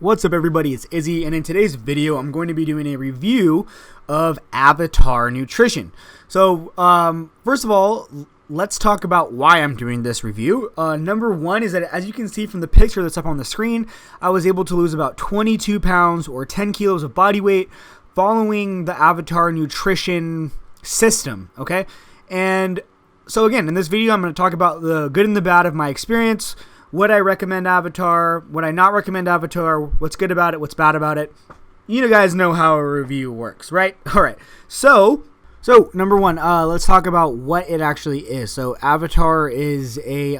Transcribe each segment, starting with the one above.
What's up everybody, it's Izzy, and in today's video I'm going to be doing a review of Avatar Nutrition. So first of all, let's talk about why I'm doing this review. Number one is that, as you can see from the picture that's up on the screen, I was able to lose about 22 pounds or 10 kilos of body weight following the Avatar Nutrition system, okay? And so again, in this video I'm going to talk about the good and the bad of my experience, would I recommend Avatar, would I not recommend Avatar, what's good about it, what's bad about it. You guys know how a review works, right? Alright, so number one, let's talk about what it actually is. So Avatar is a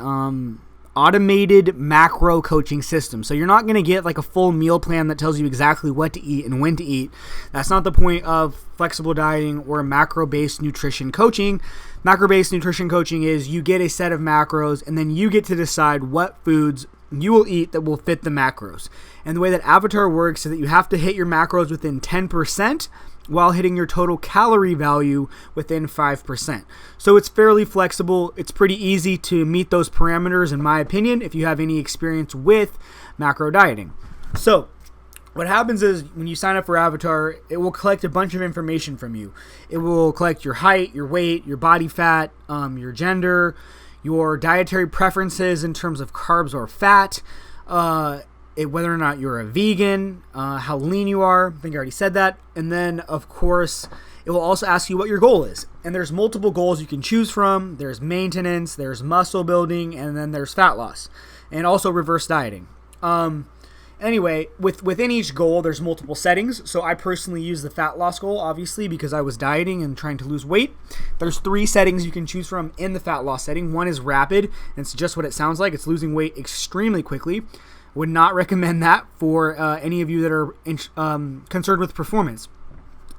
automated macro coaching system. So you're not going to get like a full meal plan that tells you exactly what to eat and when to eat. That's not the point of flexible dieting or macro-based nutrition coaching. Macro-based nutrition coaching is you get a set of macros and then you get to decide what foods you will eat that will fit the macros. And the way that Avatar works is that you have to hit your macros within 10% while hitting your total calorie value within 5%. So it's fairly flexible. It's pretty easy to meet those parameters, in my opinion, if you have any experience with macro dieting. So what happens is when you sign up for Avatar, it will collect a bunch of information from you. It will collect your height, your weight, your body fat, your gender, your dietary preferences in terms of carbs or fat, whether or not you're a vegan, how lean you are. I think I already said that. And then, of course, it will also ask you what your goal is. And there's multiple goals you can choose from. There's maintenance, there's muscle building, and then there's fat loss, and also reverse dieting. Anyway, within each goal, there's multiple settings. So I personally use the fat loss goal, obviously, because I was dieting and trying to lose weight. There's 3 settings you can choose from in the fat loss setting. One is rapid, and it's just what it sounds like. It's losing weight extremely quickly. Would not recommend that for any of you that are concerned with performance.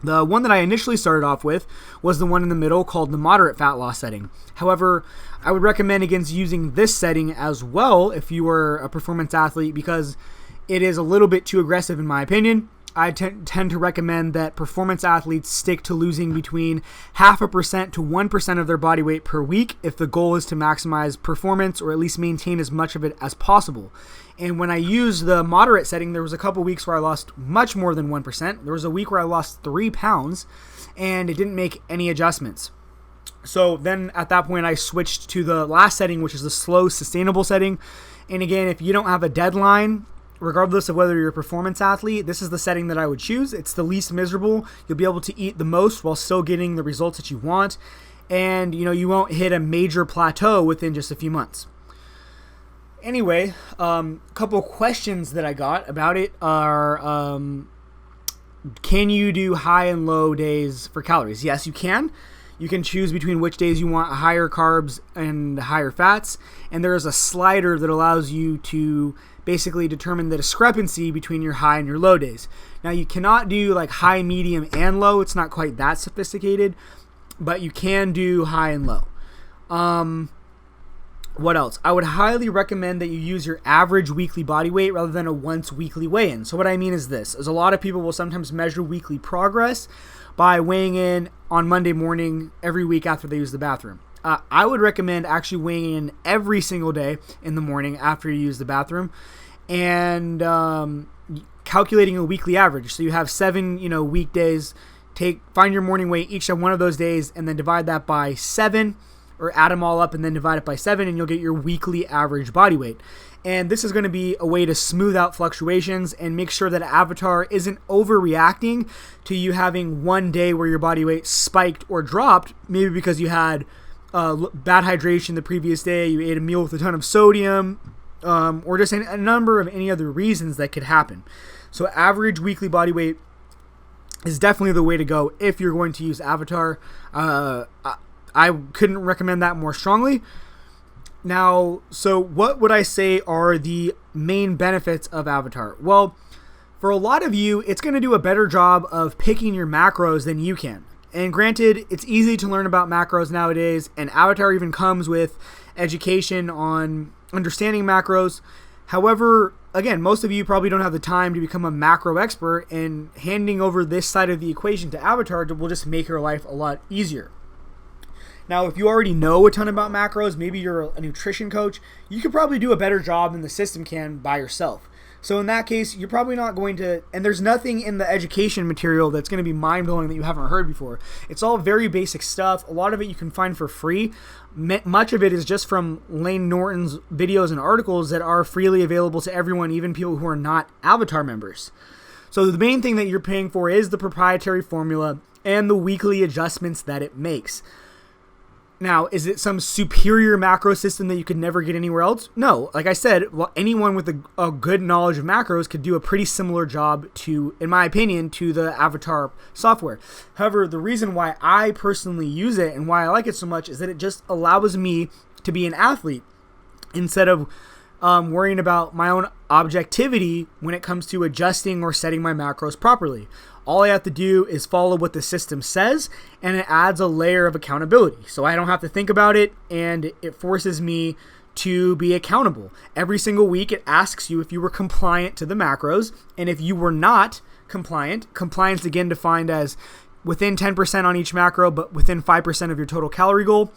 The one that I initially started off with was the one in the middle called the moderate fat loss setting. However, I would recommend against using this setting as well if you were a performance athlete, because it is a little bit too aggressive in my opinion. I tend to recommend that performance athletes stick to losing between 0.5% to 1% of their body weight per week if the goal is to maximize performance or at least maintain as much of it as possible. And when I used the moderate setting, there was a couple weeks where I lost much more than 1%. There was a week where I lost 3 pounds and it didn't make any adjustments. So then at that point I switched to the last setting, which is the slow sustainable setting. And again, if you don't have a deadline, regardless of whether you're a performance athlete, this is the setting that I would choose. It's the least miserable. You'll be able to eat the most while still getting the results that you want. And, you won't hit a major plateau within just a few months. Anyway, a couple questions that I got about it are, can you do high and low days for calories? Yes, you can. You can choose between which days you want higher carbs and higher fats. And there is a slider that allows you to basically determine the discrepancy between your high and your low days. Now, you cannot do like high, medium, and low. It's not quite that sophisticated, but you can do high and low. What else? I would highly recommend that you use your average weekly body weight rather than a once weekly weigh-in. So what I mean is this, is a lot of people will sometimes measure weekly progress by weighing in on Monday morning every week after they use the bathroom. I would recommend actually weighing in every single day in the morning after you use the bathroom and calculating a weekly average. So you have 7, weekdays. Find your morning weight each of one of those days and then divide that by 7, or add them all up and then divide it by 7, and you'll get your weekly average body weight. And this is going to be a way to smooth out fluctuations and make sure that Avatar isn't overreacting to you having one day where your body weight spiked or dropped, maybe because you had bad hydration the previous day, you ate a meal with a ton of sodium, or just a number of any other reasons that could happen. So average weekly body weight is definitely the way to go if you're going to use Avatar. I couldn't recommend that more strongly. Now, so what would I say are the main benefits of Avatar? Well, for a lot of you, it's going to do a better job of picking your macros than you can. And granted, it's easy to learn about macros nowadays, and Avatar even comes with education on understanding macros. However, again, most of you probably don't have the time to become a macro expert, and handing over this side of the equation to Avatar will just make your life a lot easier. Now, if you already know a ton about macros, maybe you're a nutrition coach, you could probably do a better job than the system can by yourself. So in that case, you're probably not going to, and there's nothing in the education material that's going to be mind-blowing that you haven't heard before. It's all very basic stuff. A lot of it you can find for free. Much of it is just from Lane Norton's videos and articles that are freely available to everyone, even people who are not Avatar members. So the main thing that you're paying for is the proprietary formula and the weekly adjustments that it makes. Now, is it some superior macro system that you could never get anywhere else? No. Like I said, anyone with a good knowledge of macros could do a pretty similar job to, in my opinion, to the Avatar software. However, the reason why I personally use it and why I like it so much is that it just allows me to be an athlete instead of worrying about my own objectivity when it comes to adjusting or setting my macros properly. All I have to do is follow what the system says, and it adds a layer of accountability. So I don't have to think about it, and it forces me to be accountable. Every single week, it asks you if you were compliant to the macros, and if you were not compliance again defined as within 10% on each macro, but within 5% of your total calorie goal,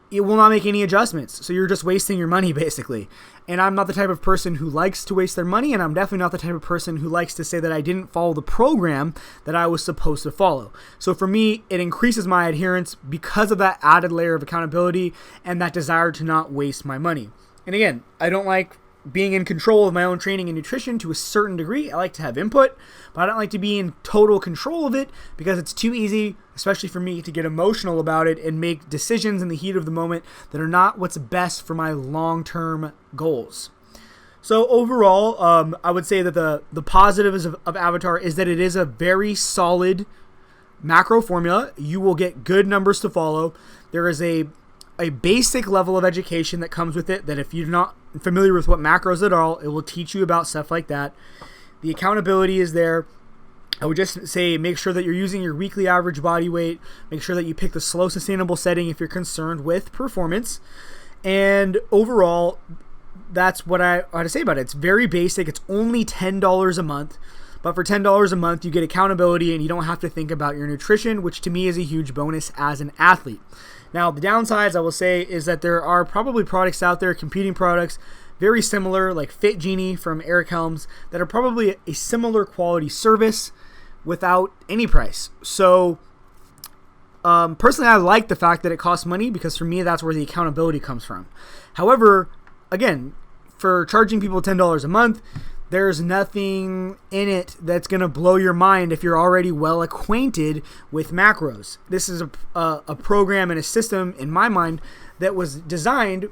it will not make any adjustments. So you're just wasting your money, basically. And I'm not the type of person who likes to waste their money, and I'm definitely not the type of person who likes to say that I didn't follow the program that I was supposed to follow. So for me, it increases my adherence because of that added layer of accountability and that desire to not waste my money. And again, I don't like being in control of my own training and nutrition to a certain degree. I like to have input, but I don't like to be in total control of it because it's too easy, especially for me, to get emotional about it and make decisions in the heat of the moment that are not what's best for my long-term goals. So overall, I would say that the positives of Avatar is that it is a very solid macro formula. You will get good numbers to follow. There is a basic level of education that comes with it that if you're not familiar with what macros at all, it will teach you about stuff like that. The accountability is there. I would just say make sure that you're using your weekly average body weight. Make sure that you pick the slow sustainable setting if you're concerned with performance. And overall, that's what I ought to say about it. It's very basic. It's only $10 a month. But for $10 a month, you get accountability and you don't have to think about your nutrition, which to me is a huge bonus as an athlete. Now, the downsides, I will say, is that there are probably products out there, competing products, very similar, like Fit Genie from Eric Helms, that are probably a similar quality service without any price. So, personally, I like the fact that it costs money because for me, that's where the accountability comes from. However, again, for charging people $10 a month, there's nothing in it that's going to blow your mind if you're already well acquainted with macros. This is a program and a system, in my mind, that was designed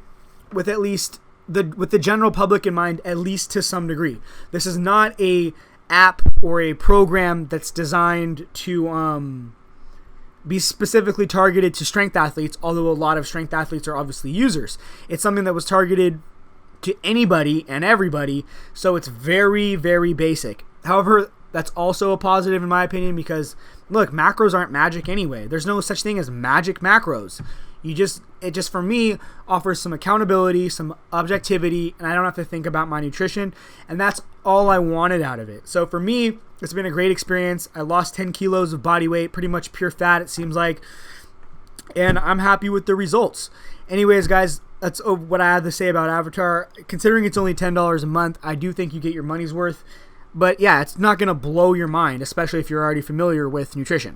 with at least with the general public in mind, at least to some degree. This is not a app or a program that's designed to be specifically targeted to strength athletes, although a lot of strength athletes are obviously users. It's something that was targeted to anybody and everybody, so it's very, very basic. However, that's also a positive in my opinion because, look, macros aren't magic anyway. There's no such thing as magic macros. It just for me offers some accountability, some objectivity, and I don't have to think about my nutrition, and that's all I wanted out of it. So for me, it's been a great experience. I lost 10 kilos of body weight, pretty much pure fat it seems like, and I'm happy with the results. Anyways, guys, that's what I have to say about Avatar. Considering it's only $10 a month, I do think you get your money's worth. But yeah, it's not going to blow your mind, especially if you're already familiar with nutrition.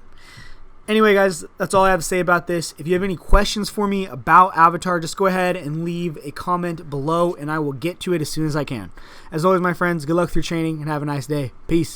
Anyway, guys, that's all I have to say about this. If you have any questions for me about Avatar, just go ahead and leave a comment below, and I will get to it as soon as I can. As always, my friends, good luck with your training, and have a nice day. Peace.